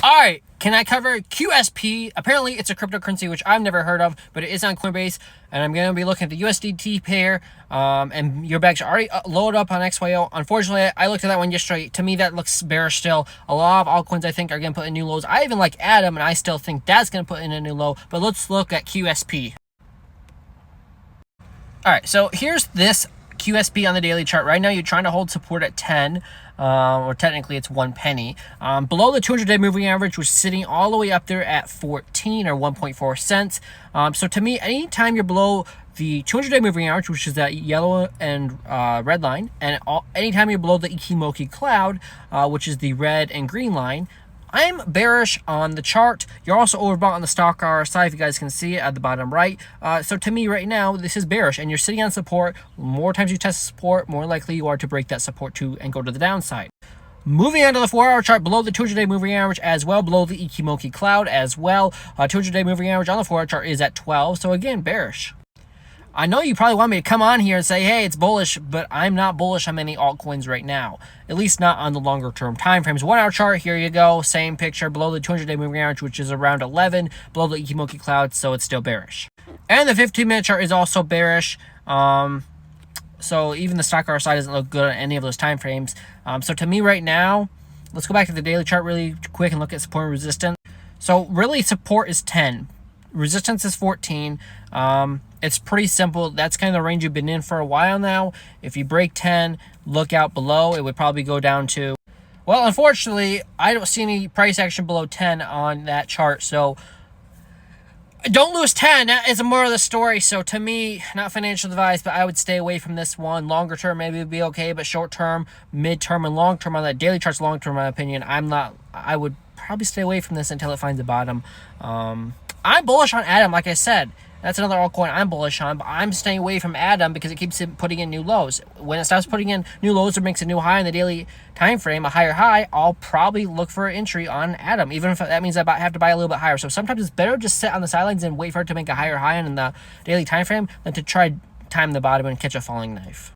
All right, can I cover QSP? Apparently, it's a cryptocurrency which I've never heard of, but it is on Coinbase, and I'm going to be looking at the USDT pair. And your bags are already loaded up on XYO. Unfortunately, I looked at that one yesterday. To me, that looks bearish still. A lot of altcoins I think are going to put in new lows. I even like Atom, and I still think that's going to put in a new low. But let's look at QSP. All right, so here's this QSP on the daily chart. Right now, you're trying to hold support at 10, or technically it's 1 penny. Below the 200-day moving average, was sitting all the way up there at 14 or 1.4 cents. So to me, anytime you're below the 200-day moving average, which is that yellow and red line, and anytime you're below the Ichimoku cloud, which is the red and green line, I'm bearish on the chart. You're also overbought on the stock RSI, if you guys can see it at the bottom right. So to me right now, this is bearish, and you're sitting on support. More times you test support, more likely you are to break that support too and go to the downside. Moving on to the 4-hour chart, below the 200-day moving average as well, below the Ichimoku cloud as well. 200-day moving average on the 4-hour chart is at 12, so again, bearish. I know you probably want me to come on here and say, hey, it's bullish, but I'm not bullish on many altcoins right now, at least not on the longer term time frames. 1-hour chart, here you go, same picture, below the 200-day moving average, which is around 11, below the Ichimoku cloud, so it's still bearish. And the 15-minute chart is also bearish. So even the stock RSI doesn't look good on any of those time frames. So to me right now, let's go back to the daily chart really quick and look at support and resistance. So really support is 10. Resistance is 14. It's pretty simple. That's kind of the range you've been in for a while now. If you break 10, look out below. It would probably go down to, well, unfortunately, I don't see any price action below 10 on that chart. So don't lose 10. That is more of the story. So to me, not financial advice, but I would stay away from this one. Longer term, maybe it would be okay, but short term, mid term, and long term on that daily chart's long term, in my opinion, I would probably stay away from this until it finds a bottom. I'm bullish on Atom, like I said. That's another altcoin I'm bullish on, but I'm staying away from Atom because it keeps putting in new lows. When it stops putting in new lows or makes a new high in the daily time frame, a higher high, I'll probably look for an entry on Atom, even if that means I have to buy a little bit higher. So sometimes it's better to just sit on the sidelines and wait for it to make a higher high in the daily time frame than to try time the bottom and catch a falling knife.